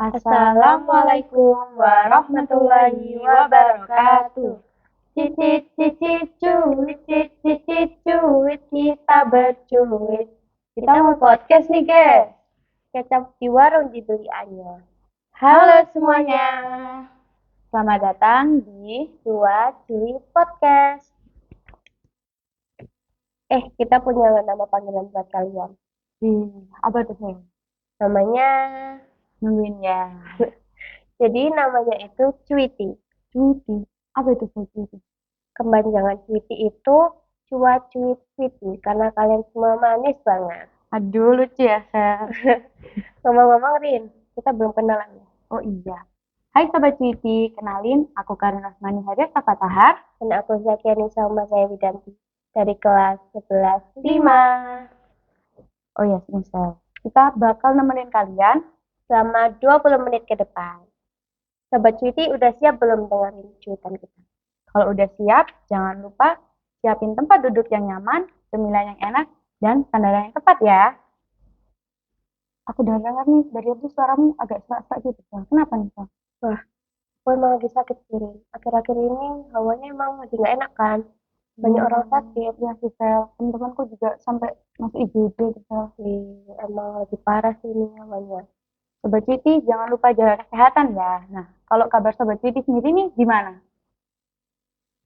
Assalamualaikum warahmatullahi wabarakatuh. Cicit cicit cuit, cicit cicit cuit, kita bercuit. Kita mau podcast nih guys. Kecap di warung dibeli Anya. Halo semuanya. Selamat datang di Dua Cuit Podcast. Kita punya nama panggilan buat kalian. apa tuh Sayang? Namanya, Nungguin ya. jadi namanya itu Cuiti. Cuti. Apa itu cuti? Kepanjangan Cuiti itu Cua Cuit Cuiti karena kalian semua manis banget. Aduh lucu ya Sel. Ngomong-ngomong Rin, kita belum kenalan ya. Oh iya. Hai Sobat Cuti, kenalin aku Karin Rasmani Haria Fatahar. Dan aku Zakiani sama saya Widanti dari kelas 11 5. Oh iya Sel. Kita bakal nemenin kalian. Selama 20 menit ke depan. Sobat Cuiti udah siap belum dengerin cuitan kita? Kalau udah siap, jangan lupa siapin tempat duduk yang nyaman, cemilan yang enak, dan kendaraan yang tepat ya. Aku udah dengar nih, dari tadi suaramu agak serak-serak gitu. Sel. Kenapa nih Sel? Wah, aku emang lagi sakit Rin. Akhir-akhir ini hawanya emang lagi nggak enak kan. Banyak orang sakit. Ya sih Sel, teman-temanku juga sampai masuk IGD gitu Sel. Emang lagi parah sih ini hawanya. Sobat Cuti, jangan lupa jaga kesehatan ya. Nah, kalau kabar Sobat Cuti sendiri nih gimana?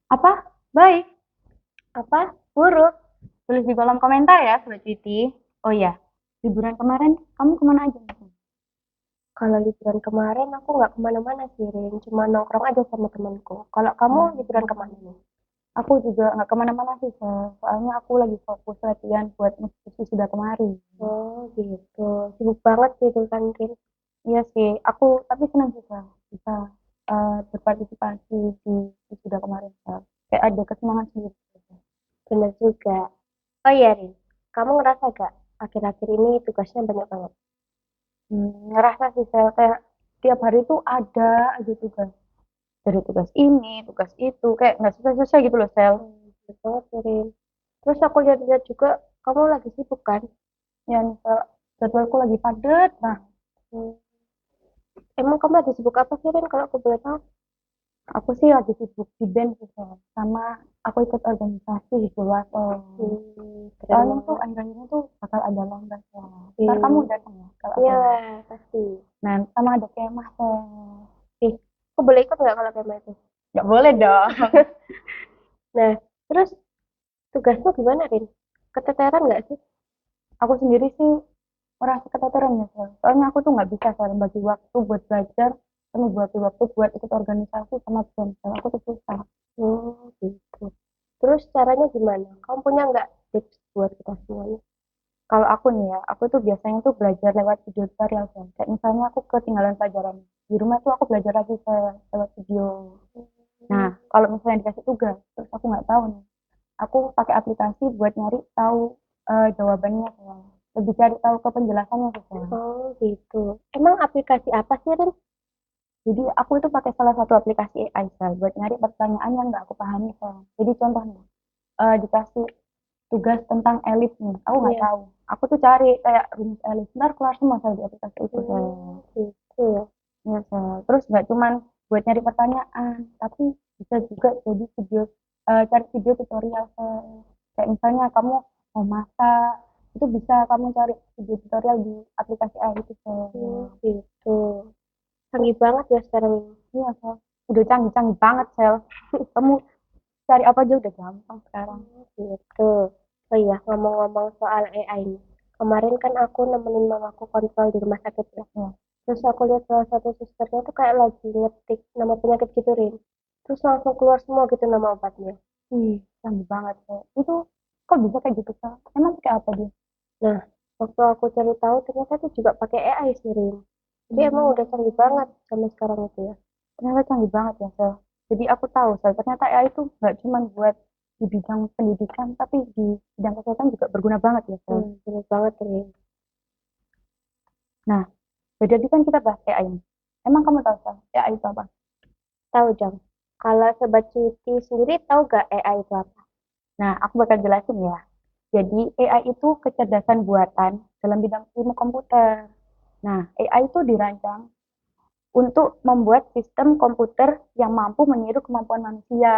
Apa? Baik. Apa? Buruk? Tulis di kolom komentar ya, Sobat Cuti. Oh iya, liburan kemarin kamu kemana aja? Kalau liburan kemarin aku nggak kemana-mana sih Rin. Cuma nongkrong aja sama temanku. Kalau kamu liburan kemana nih? Aku juga nggak kemana-mana sih, Sel. Soalnya aku lagi fokus latihan buat skripsi sudah kemarin. Oh gitu. Sibuk banget sih itu kan Rin. Iya sih, aku tapi senang sih, Sel. Bisa berpartisipasi di sudah kemarin, Sel. Kayak ada kesemangat sendiri. Bener juga. Oh iya Rin, kamu ngerasa gak akhir-akhir ini tugasnya banyak banget? Ngerasa sih, Sel. Kayak tiap hari tuh ada aja tugas. Dari tugas ini, tugas itu, kayak nggak selesai-selesai gitu loh, Sel. Bener banget ya, Rin. Terus aku lihat-lihat juga kamu lagi sibuk kan? Ya, misal jadwalku lagi padat. Nah, Hmm. Emang kamu lagi sibuk apa sih Rin kalau aku boleh tahu? aku sih lagi sibuk di band sih, Sel. Sama aku ikut organisasi gitu loh. Keren Soalnya tuh banget. akhir-akhir ini tuh bakal ada lomba, Sel. Ntar kamu datang ya, kalau Iya ada. lah, pasti. Nah, sama ada kemah, Sel. Aku boleh ikut nggak kalau kayak itu? Nggak boleh dong. Nah, terus tugasnya gimana Rin? Keteteran nggak sih? Aku sendiri sih merasa keteteran ya, Sel. Soalnya aku tuh nggak bisa, Sel, bagi waktu buat belajar, sama buat waktu buat ikut organisasi sama band, Sel. Aku tuh susah. Gitu. Terus caranya gimana? Kamu punya nggak tips buat kita semuanya? Kalau aku nih ya, aku tuh biasanya tuh belajar lewat video tutorial kan. Kayak misalnya aku ketinggalan pelajaran. Di rumah tuh aku belajar lagi lewat video. Nah, kalau misalnya dikasih tugas, terus aku nggak tahu nih. Aku pakai aplikasi buat nyari tahu jawabannya kan. Lebih cari tahu ke penjelasannya sih kan. Oh gitu. Emang aplikasi apa sih Rin? Jadi aku itu pakai salah satu aplikasi AI Sel, buat nyari pertanyaan yang nggak aku pahami kan. Jadi contohnya, dikasih tugas tentang elit nih, aku nggak Iya. tahu. Aku tuh cari kayak rumus elit, ntar keluar semua Sel di aplikasi itu Sel. Gitu ya. Ya, Sel. Terus nggak cuman buat nyari pertanyaan, tapi bisa juga jadi video, cari video tutorial Sel. Kayak misalnya kamu mau masak, itu bisa kamu cari video tutorial di aplikasi AI itu Sel. Gitu. Canggih banget ya sekarang ini. Iya Sel. Udah canggih-canggih banget Sel. Kamu cari apa aja udah gampang sekarang. Gitu. Oh iya, ngomong-ngomong soal AI nih. Kemarin kan aku nemenin mamaku kontrol di rumah sakit ya. Ya. Terus aku lihat salah satu susternya tuh kayak lagi ngetik nama penyakit gitu, Rin. Terus langsung keluar semua gitu nama obatnya. Canggih banget Sel. Itu kok bisa kayak gitu Sel? Emang kayak apa dia? Nah, waktu aku cari tahu ternyata itu juga pakai AI sih, Rin. Jadi emang udah canggih banget sama sekarang itu ya. Ternyata canggih banget ya Sel. Jadi aku tahu Sel, ternyata AI itu nggak cuma buat di bidang pendidikan, tapi di bidang kesehatan juga berguna banget ya Sel. Bener banget, Rin. Nah, jadi kan kita bahas AI ini. Emang kamu tahu Sel, AI itu apa? Tahu, Jam. Kalau Sobat Cuti sendiri tahu gak AI itu apa? Nah, aku bakal jelasin ya. Jadi AI itu kecerdasan buatan dalam bidang ilmu komputer. Nah, AI itu dirancang untuk membuat sistem komputer yang mampu meniru kemampuan manusia.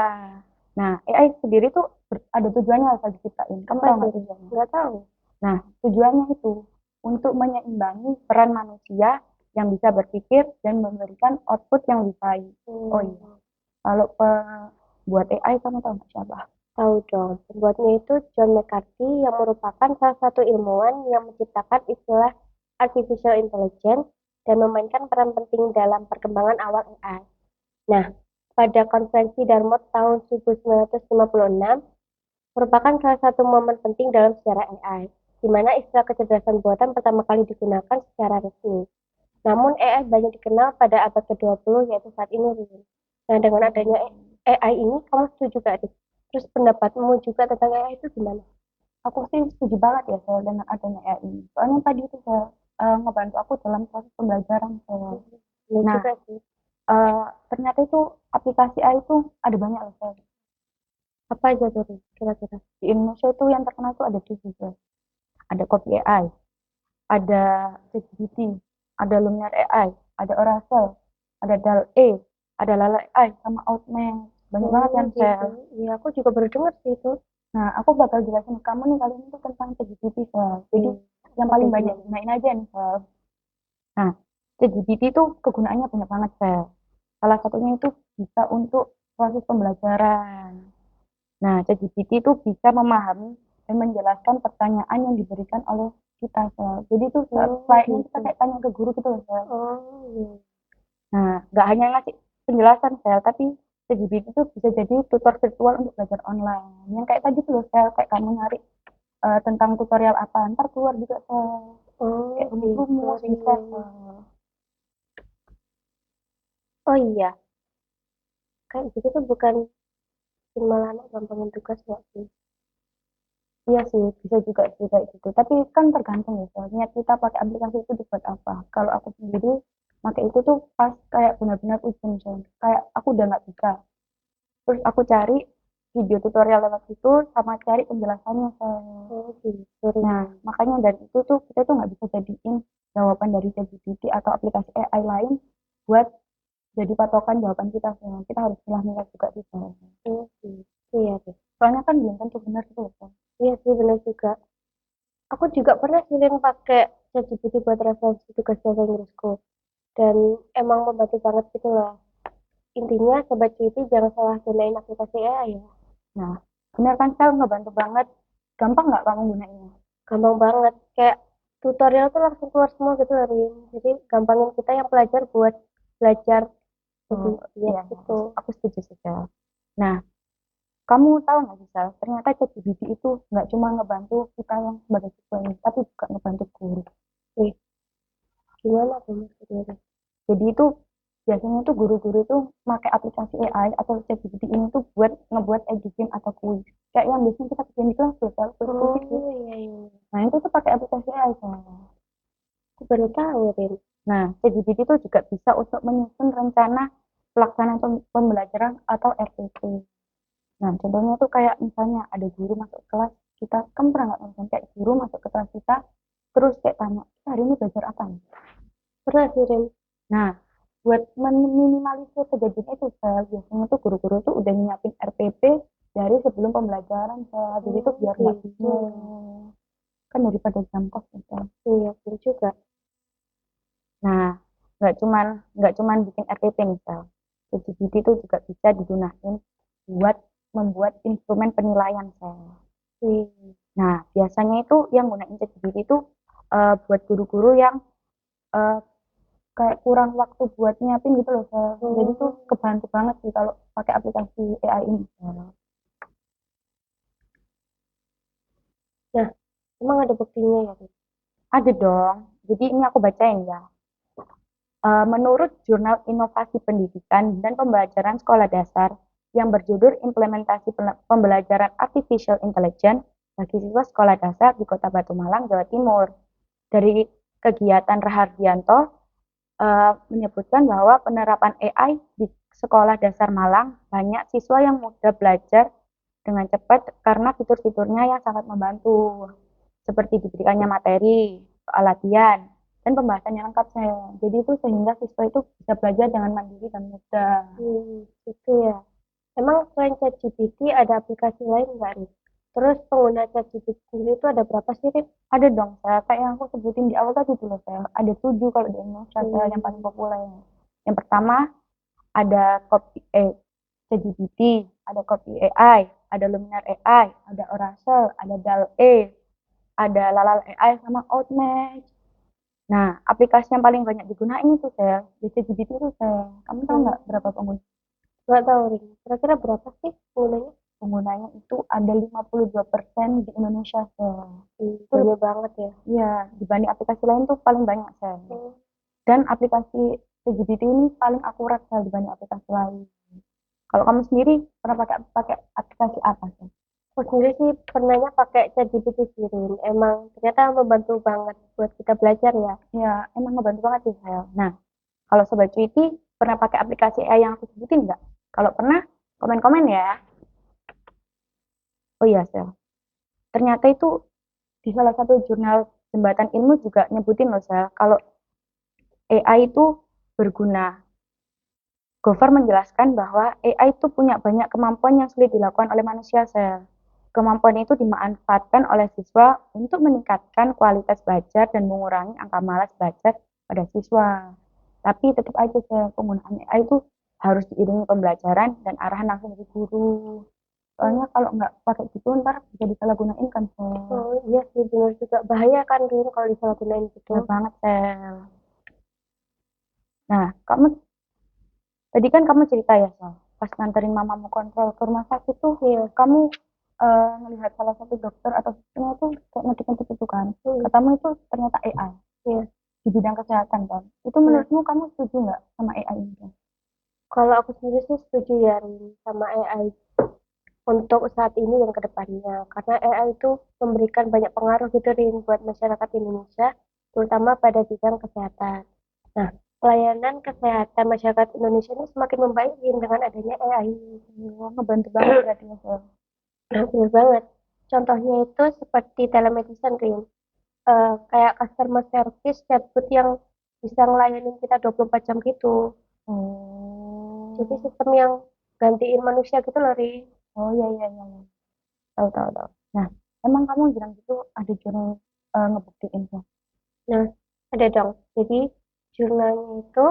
Nah, AI sendiri tuh ada tujuannya harus diciptain. Kamu Apa tahu itu? nggak tujuannya? Nggak tahu. Nah, tujuannya itu untuk menyeimbangi peran manusia yang bisa berpikir dan memberikan output yang lebih baik. Oh iya, Hmm, kalau buat AI kamu tahu nggak siapa? tahu dong. Pembuatnya itu John McCarthy yang merupakan salah satu ilmuwan yang menciptakan istilah artificial intelligence dan memainkan peran penting dalam perkembangan awal AI. Nah, pada konferensi Dartmouth tahun 1956 merupakan salah satu momen penting dalam sejarah AI, di mana istilah kecerdasan buatan pertama kali digunakan secara resmi. Namun AI banyak dikenal pada abad ke-20 yaitu saat ini, Rin. Nah, dengan adanya AI ini, kamu setuju gak, Rin? Terus pendapatmu juga tentang AI itu gimana? Aku sih setuju banget ya soal dengan adanya AI ini. Soalnya tadi itu saya ngebantu aku dalam proses pembelajaran saya. Iya Nah, juga sih. ternyata itu aplikasi AI itu ada banyak loh saya. Apa aja tuh, Rin, kira-kira? Di Indonesia itu yang terkenal itu ada tujuh saya. Ada Copy AI, ada ChatGPT, ada Luminar AI, ada Oracle, ada DAL-E, ada Lala AI, sama Outman. Banyak banget Oh, kan gitu. saya. Iya, aku juga baru dengar sih itu. Nah, aku bakal jelasin ke kamu nih kali ini tuh tentang ChatGPT saya. Jadi Hmm. yang Oke, paling banyak gimana? gunain aja nih saya. Nah, ChatGPT itu kegunaannya banyak banget saya. Salah satunya itu bisa untuk proses pembelajaran. Nah, ChatGPT itu bisa memahami dan menjelaskan pertanyaan yang diberikan oleh kita, Sel. Jadi itu Oh, layaknya kita gitu. kayak tanya ke guru gitu loh, Sel. Oh, iya. Nah, nggak hanya ngasih penjelasan, Sel, tapi ChatGPT itu bisa jadi tutor virtual untuk belajar online. Yang kayak tadi tuh loh, Sel, kayak kamu nyari tentang tutorial apa, ntar keluar juga, Sel. Oh, Kayak gitu, rumus-rumus bisa, Rin. Sel. Oh iya, kayak gitu tuh bukan bikin malah anak gampangin tugas nggak sih? Iya sih, bisa juga sih kayak gitu. Tapi kan tergantung ya, soalnya kita pakai aplikasi itu dibuat apa. Kalau aku sendiri pakai itu tuh pas kayak benar-benar ujung, soalnya kayak aku udah nggak bisa. Terus aku cari video tutorial lewat itu sama cari penjelasannya. Soalnya. Oh, gitu, Nah, Rin. makanya dari itu tuh kita tuh nggak bisa jadiin jawaban dari ChatGPT atau aplikasi AI lain buat jadi patokan jawaban kita. Soalnya. Kita harus milah-milah juga sih. Soalnya. Oh, gitu. Iya, deh. Soalnya kan belum tentu benar gitu loh. Soalnya. Iya sih, benar juga. Aku juga pernah sering pakai ChatGPT buat referensi tugas bahasa Inggrisku. Dan emang membantu banget gitu loh. Intinya, Sobat Cuiti jangan salah gunain aplikasi AI ya. Nah, benar kan Sel ngebantu banget. Gampang nggak kamu gunainnya? Gampang banget. Kayak tutorial tuh langsung keluar semua gitu loh, Rin. Jadi gampangin kita yang pelajar buat belajar Oh, lebih giat iya, gitu. aku setuju sih, Sel. Nah, kamu tahu nggak sih, Sel? Ternyata ChatGPT itu nggak cuma ngebantu kita yang sebagai siswa ini, tapi juga ngebantu guru. Nih, gimana tuh maksudnya, Rin? Jadi itu biasanya tuh guru-guru tuh pakai aplikasi AI atau ChatGPT ini tuh buat ngebuat editing atau kuis. Kayak yang biasanya kita kerjain di kelas ya, Sel, kuis-kuis itu. Oh, iya, iya. Nah, itu tuh pakai aplikasi AI, Sel. Aku baru tahu, Rin. Nah, ChatGPT itu juga bisa untuk menyusun rencana pelaksanaan pembelajaran atau RPP. Nah, contohnya tuh kayak misalnya ada guru masuk kelas, kita kan pernah nggak nonton kayak guru masuk ke kelas kita, terus kayak tanya, "Kita hari ini belajar apa nih?" Pernah sih, Rin. Nah, buat meminimalisir kejadian itu, biasanya tuh guru-guru tuh udah nyiapin RPP dari sebelum pembelajaran, jadi tuh Oh, biar nggak gitu. bingung. Kan daripada jam kos, Sel. Iya, bener juga. Nah, nggak cuman bikin RPP nih, Sel. ChatGPT itu juga bisa digunakan buat membuat instrumen penilaian, Sel. Wih. Nah, biasanya itu yang gunain ChatGPT itu buat guru-guru yang eh, kayak kurang waktu buat nyiapin gitu loh, Sel. Jadi tuh Oh. kebantu banget sih kalau pakai aplikasi AI ini, Sel. Nah, emang ada buktinya ya, Rin? Ada dong. Jadi ini aku bacain ya. Menurut Jurnal Inovasi Pendidikan dan Pembelajaran Sekolah Dasar yang berjudul Implementasi Pembelajaran Artificial Intelligence bagi siswa sekolah dasar di Kota Batu Malang, Jawa Timur. Dari kegiatan Rahardianto menyebutkan bahwa penerapan AI di sekolah dasar Malang banyak siswa yang mudah belajar dengan cepat karena fitur-fiturnya yang sangat membantu, seperti diberikannya materi, soal latihan, dan pembahasan yang lengkap saya. Jadi itu sehingga siswa itu bisa belajar dengan mandiri dan mudah. Gitu ya. Emang selain ChatGPT ada aplikasi lain nggak, Rin? Terus pengguna ChatGPT sendiri itu ada berapa sih, Rin? Ada dong saya, kayak yang aku sebutin di awal tadi dulu saya. Ada 7 kalau di Indonesia saya yang paling populer. Yang pertama ada ChatGPT, ada Copy AI, ada Luminar AI, ada Oracle, ada DAL-E, ada Lalal AI sama Outmatch. Nah, aplikasi yang paling banyak digunain itu saya, di ChatGPT itu saya. Kamu tahu nggak berapa pengguna? Nggak tahu, Rin. Kira-kira berapa sih penggunanya? Penggunanya itu ada 52% di Indonesia saya. Itu Banyak banget ya. ya dibanding aplikasi lain tuh paling banyak saya. Hmm. Dan aplikasi ChatGPT ini paling akurat saya dibanding aplikasi lain. Kalau kamu sendiri pernah pakai pakai aplikasi apa sih? Aku sendiri sih pernahnya pakai ChatGPT sih, Rin. Emang ternyata membantu banget buat kita belajar ya. Ya, emang ngebantu banget sih saya. Nah, kalau Sobat Cuiti pernah pakai aplikasi AI yang aku sebutin nggak? Kalau pernah, komen-komen ya. Oh iya, Sel. Ternyata itu di salah satu jurnal Jembatan Ilmu juga nyebutin loh, Sel, kalau AI itu berguna. Gofar menjelaskan bahwa AI itu punya banyak kemampuan yang sulit dilakukan oleh manusia, Sel. Kemampuan itu dimanfaatkan oleh siswa untuk meningkatkan kualitas belajar dan mengurangi angka malas belajar pada siswa. Tapi tetap aja, Sel, penggunaan AI itu harus diiringi pembelajaran dan arahan langsung dari guru. Soalnya kalau nggak pakai gitu ntar bisa disalahgunain kan, Sel. Oh iya sih, benar juga. Bahaya kan, Rin, kalau disalahgunain gitu. Benar banget, Sel. Nah, tadi kan kamu cerita ya, Sel, pas nganterin mamamu kontrol ke rumah sakit tuh, Iya. kamu melihat salah satu dokter atau sistemnya tuh kayak ngetik-ngetik itu kan. Hmm. Katamu itu ternyata AI Iya. di bidang kesehatan kan. Itu Nah, menurutmu kamu setuju nggak sama AI ini? Kan? kalau aku sendiri sih setuju ya, Rin, sama AI untuk saat ini dan kedepannya. Karena AI itu memberikan banyak pengaruh gitu, Rin, buat masyarakat Indonesia, terutama pada bidang kesehatan. Nah, pelayanan kesehatan masyarakat Indonesia ini semakin membaik Rin, dengan adanya AI. Wah, ngebantu banget berarti ya, Sel. Nah, benar banget. Contohnya itu seperti telemedicine, Rin. Kayak customer service chatbot yang bisa ngelayanin kita 24 jam gitu. Jadi Oh, sistem yang gantiin manusia gitu loh, Rin. oh iya iya iya. Iya. Tahu tahu tahu. Nah, emang kamu bilang gitu ada jurnal ngebuktiin tuh. Nah, ada dong. Jadi, jurnalnya itu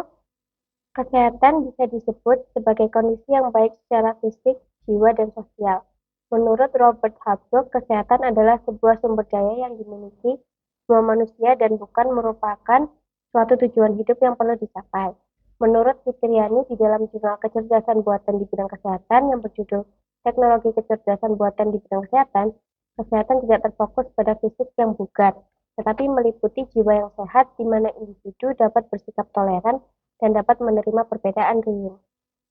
kesehatan bisa disebut sebagai kondisi yang baik secara fisik, jiwa, dan sosial. Menurut Robert Halbrook, kesehatan adalah sebuah sumber daya yang dimiliki semua manusia dan bukan merupakan suatu tujuan hidup yang perlu dicapai. Menurut Fitriani, di dalam jurnal kecerdasan buatan di bidang kesehatan yang berjudul Teknologi Kecerdasan Buatan di Bidang Kesehatan, kesehatan tidak terfokus pada fisik yang bugar, tetapi meliputi jiwa yang sehat di mana individu dapat bersikap toleran dan dapat menerima perbedaan, Rin.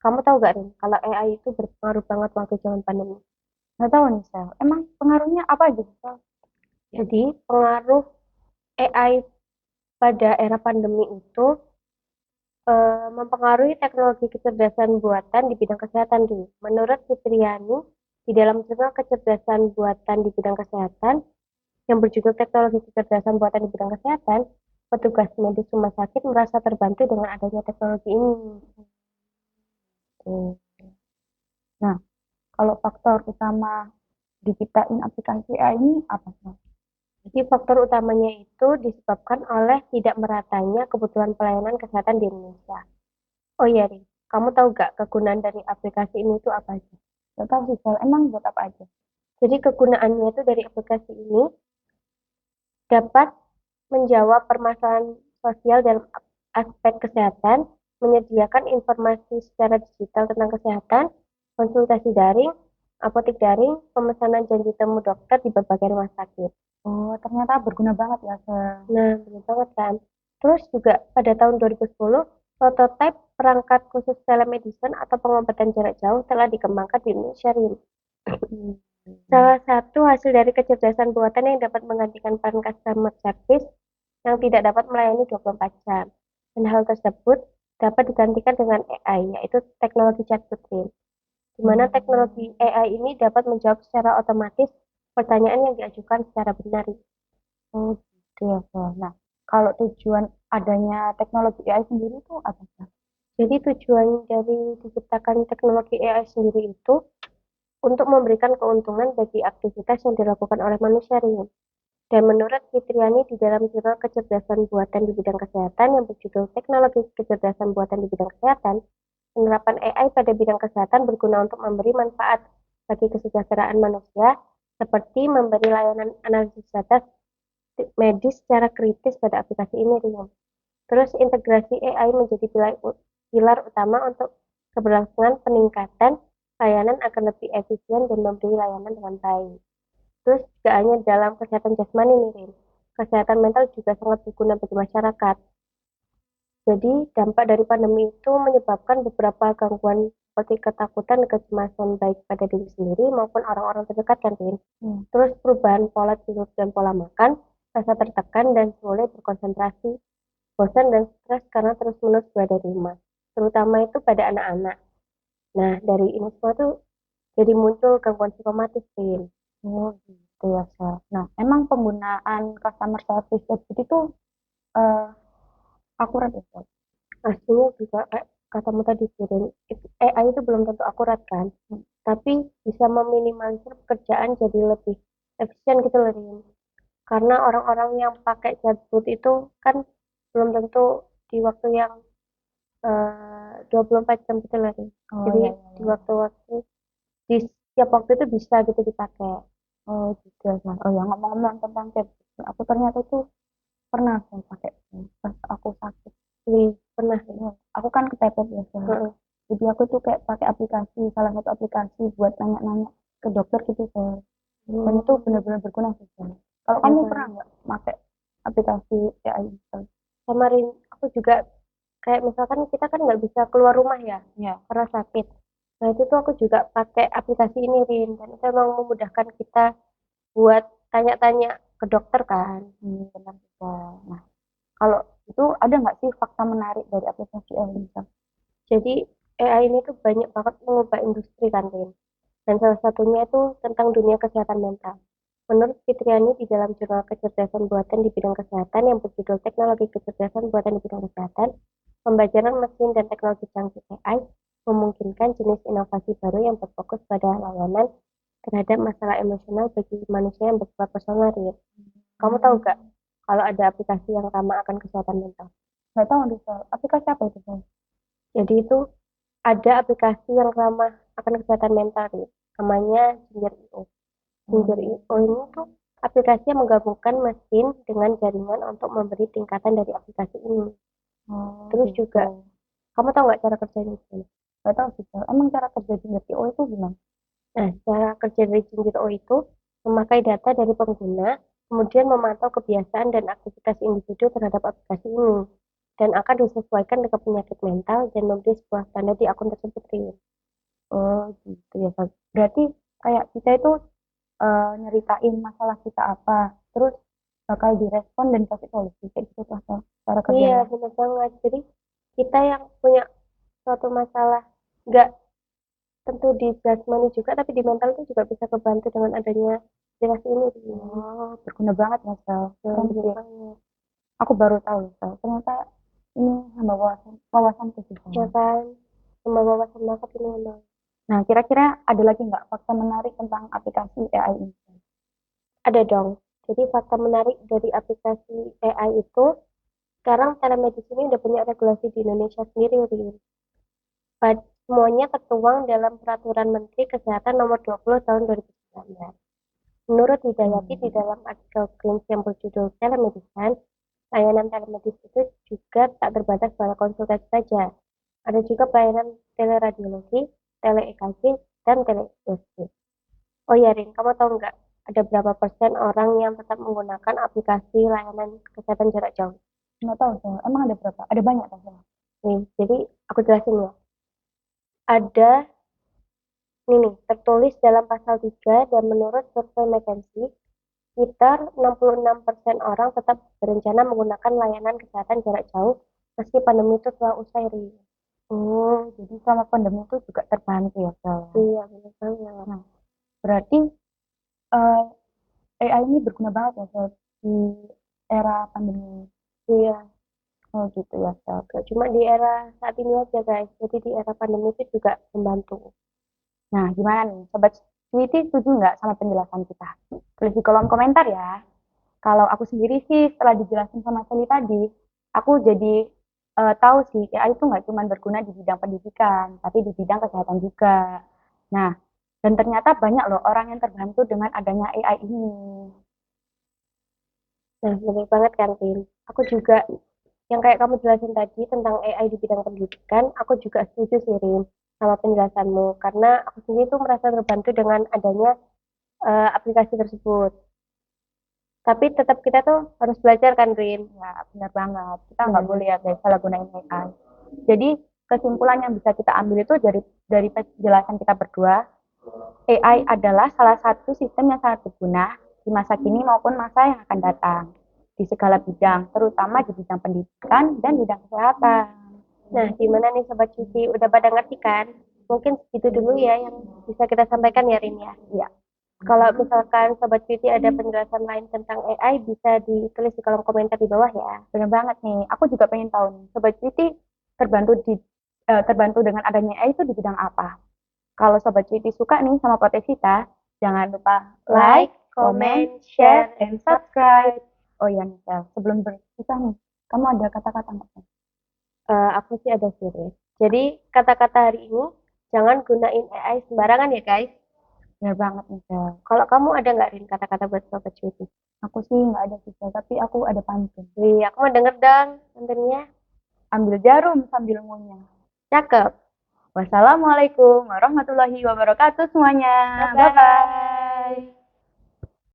Kamu tahu gak, Rin, kalau AI itu berpengaruh banget waktu zaman pandemi? Nggak tahu nih, Sel. Emang pengaruhnya apa aja, Sel? Jadi, pengaruh AI pada era pandemi itu mempengaruhi teknologi kecerdasan buatan di bidang kesehatan, Rin. Menurut Fitriani, di dalam jurnal kecerdasan buatan di bidang kesehatan yang berjudul Teknologi Kecerdasan Buatan di Bidang Kesehatan, petugas medis rumah sakit merasa terbantu dengan adanya teknologi ini. Tuh. Nah, kalau faktor utama diciptain aplikasi AI ini apa sih? Jadi faktor utamanya itu disebabkan oleh tidak meratanya kebutuhan pelayanan kesehatan di Indonesia. Oh iya, Rin. Kamu tahu gak kegunaan dari aplikasi ini itu apa aja? Gak tahu sih, Sel. Emang buat apa aja? Jadi kegunaannya itu dari aplikasi ini dapat menjawab permasalahan sosial dalam aspek kesehatan, menyediakan informasi secara digital tentang kesehatan, konsultasi daring, apotek daring, pemesanan janji temu dokter di berbagai rumah sakit. Oh, ternyata berguna banget ya, Sel. Nah, benar banget kan. Terus juga pada tahun 2010, prototipe perangkat khusus telemedicine atau pengobatan jarak jauh telah dikembangkan di Indonesia, Rin. Hmm. Salah satu hasil dari kecerdasan buatan yang dapat menggantikan peran customer service yang tidak dapat melayani 24 jam. Dan hal tersebut dapat digantikan dengan AI, yaitu teknologi chatbot, Rin. Di mana teknologi AI ini dapat menjawab secara otomatis pertanyaan yang diajukan secara benar. Oh, gitu ya, Sel. Nah, Kalau tujuan adanya teknologi AI sendiri itu apa sih? Jadi tujuan dari diciptakan teknologi AI sendiri itu untuk memberikan keuntungan bagi aktivitas yang dilakukan oleh manusia, Rin. Dan menurut Fitriani di dalam jurnal kecerdasan buatan di bidang kesehatan yang berjudul Teknologi Kecerdasan Buatan di Bidang Kesehatan, penerapan AI pada bidang kesehatan berguna untuk memberi manfaat bagi kesejahteraan manusia, seperti memberi layanan analisis data medis secara kritis pada aplikasi ini, Rin. Terus integrasi AI menjadi pilar utama untuk keberlangsungan peningkatan layanan agar lebih efisien dan memberi layanan dengan baik. Terus juga hanya dalam kesehatan jasmani nih, Rin. Kesehatan mental juga sangat berguna bagi masyarakat. Jadi dampak dari pandemi itu menyebabkan beberapa gangguan seperti ketakutan dan kecemasan baik pada diri sendiri maupun orang-orang terdekat kan, Rin. Terus perubahan pola tidur dan pola makan, rasa tertekan dan sulit berkonsentrasi, bosan dan stres karena terus-menerus berada di rumah, terutama itu pada anak-anak. Nah, dari ini semua tuh jadi muncul gangguan psikomatis, Pin. Oh gitu ya, Sel. Nah, emang penggunaan customer service chatbot itu eh, akurat ya, Sel? Aslinya juga kayak katamu tadi, Pin, AI itu belum tentu akurat kan, tapi bisa meminimalisir pekerjaan jadi lebih efisien gitu loh, Rin. Karena orang-orang yang pakai chatbot itu kan belum tentu di waktu yang 24 jam gitu loh, Rin. Oh Jadi iya, iya, di iya. waktu-waktu di setiap waktu itu bisa gitu dipakai. Oh gitu ya, Sel. Oh ya, ngomong-ngomong tentang chatbot, aku ternyata itu pernah Sel, pakai pas aku sakit. Ini pernah Jadi, aku kan kepepet ya, Sel. Heeh. Jadi aku tuh kayak pakai aplikasi, salah satu aplikasi buat nanya-nanya ke dokter gitu, Sel. Dan itu Hmm, benar-benar berguna sih, Sel. Kalau ya kamu pernah kan. nggak pakai aplikasi AI, Sel? Kemarin aku juga kayak misalkan kita kan nggak bisa keluar rumah ya Ya. karena sakit. Nah itu tuh aku juga pakai aplikasi ini, Rin, dan itu emang memudahkan kita buat tanya-tanya ke dokter kan. Benar juga. Nah, kalau itu ada nggak sih fakta menarik dari aplikasi AI misal? Jadi AI ini tuh banyak banget mengubah industri kan, Rin. Dan salah satunya itu tentang dunia kesehatan mental. Menurut Fitriani di dalam jurnal kecerdasan buatan di bidang kesehatan yang berjudul Teknologi Kecerdasan Buatan di Bidang Kesehatan, pembelajaran mesin dan teknologi canggih AI memungkinkan jenis inovasi baru yang berfokus pada layanan terhadap masalah emosional bagi manusia yang bersifat personal, Rin. Kamu tahu gak kalau ada aplikasi yang ramah akan kesehatan mental? Nggak tahu nih soal aplikasi apa itu Sal? Jadi itu ada aplikasi yang ramah akan kesehatan mental, Rin. Namanya Ginger.io. Ginger.io Hmm. ini tuh aplikasi yang menggabungkan mesin dengan jaringan untuk memberi tingkatan dari aplikasi ini. Oh Terus gitu. juga, kamu tahu nggak cara kerjanya gimana? Nggak tahu sih Sal. Emang cara kerja di GPO itu gimana? Nah, cara kerja dari Ginger.io itu memakai data dari pengguna, kemudian memantau kebiasaan dan aktivitas individu terhadap aplikasi ini, dan akan disesuaikan dengan penyakit mental dan memberi sebuah tanda di akun tersebut, Rin. Oh gitu ya Sal. Berarti kayak kita itu nyeritain masalah kita apa, terus bakal direspon dan kasih solusi kayak gitu lah Sal, cara Iya, kerjanya. benar banget. Jadi, kita yang punya suatu masalah, nggak tentu di jasmani juga, tapi di mental itu juga bisa kebantu dengan adanya aplikasi ini, Rin. Oh, berguna banget ya Sal. Nah, Keren benar sih. banget. Aku baru tahu Sal. Ternyata ini nambah wawasan sih Ya Sal. kan? Semua wawasan banget ini memang. Nah, kira-kira ada lagi nggak fakta menarik tentang aplikasi AI ini? Ada dong. Jadi fakta menarik dari aplikasi AI itu, sekarang telemedicine udah punya regulasi di Indonesia sendiri, Rin. Semuanya tertuang dalam Peraturan Menteri Kesehatan Nomor 20 Tahun 2019. Menurut Hidayati di Hmm. dalam artikel Prince yang berjudul Telemedicine, layanan telemedis itu juga tak terbatas pada konsultasi saja. Ada juga pelayanan teleradiologi, tele-EKG, dan tele-USG. Oh ya, Rin, kamu tahu nggak ada berapa persen orang yang tetap menggunakan aplikasi layanan kesehatan jarak jauh? Nggak tahu Sal. Emang ada berapa? Ada banyak kan Sal? Nih, jadi aku jelasin ya. Ada ini nih, tertulis dalam pasal 3 dan menurut survei McKinsey, sekitar 66% orang tetap berencana menggunakan layanan kesehatan jarak jauh meski pandemi itu telah usai, Rin. Oh, jadi selama pandemi itu juga terbantu ya Sal. Iya, benar banget. Nah, berarti AI ini berguna banget ya Sal di era pandemi. Iya, Oh gitu ya, Sel. gak cuma di era saat ini aja guys, jadi di era pandemi itu juga membantu. Nah, gimana nih, Sobat Sweety setuju nggak sama penjelasan kita? Tulis di kolom komentar ya. Kalau aku sendiri sih, setelah dijelasin sama Sally tadi, aku jadi tahu sih, AI itu nggak cuma berguna di bidang pendidikan, tapi di bidang kesehatan juga. Nah, dan ternyata banyak loh orang yang terbantu dengan adanya AI ini. Nah, bener banget kan, Tin? Aku juga, yang kayak kamu jelasin tadi tentang AI di bidang pendidikan, aku juga setuju sih, Rin, sama penjelasanmu. Karena aku sendiri tuh merasa terbantu dengan adanya aplikasi tersebut. Tapi tetap kita tuh harus belajar kan, Rin? Ya, benar banget. Kita nggak Nah, boleh ya guys, salah gunain AI. Jadi, kesimpulan yang bisa kita ambil itu dari penjelasan kita berdua, AI adalah salah satu sistem yang sangat berguna di masa kini maupun masa yang akan datang di segala bidang, terutama di bidang pendidikan dan bidang kesehatan. nah, gimana nih Sobat Cuci? Udah pada ngerti kan? Mungkin segitu dulu ya yang bisa kita sampaikan ya, Rin ya. Ya, Kalau misalkan Sobat Cuci ada penjelasan lain tentang AI, bisa ditulis di kolom komentar di bawah ya. benar banget nih. Aku juga pengen tahu nih, Sobat Cuti terbantu terbantu dengan adanya AI itu di bidang apa? Kalau Sobat Cuti suka nih sama podcast kita, jangan lupa like, Like, comment, comment, share, share, and and subscribe. subscribe. Oh iya nih, Sel. Sebelum berpisah nih, kamu ada kata-kata nggak? Sel? Aku sih ada sih, Rin. Jadi kata-kata hari ini, jangan gunain AI sembarangan ya guys. Benar banget nih, Sel. Kalau kamu ada nggak, Rin, kata-kata buat Sobat Cuci? Aku sih nggak ada sih, Sel, tapi aku ada pantun. Wih, aku mau denger dong tentunya. Ambil jarum sambil ngunyah. Cakep. Wassalamualaikum warahmatullahi wabarakatuh semuanya. Bye-bye. Bye-bye.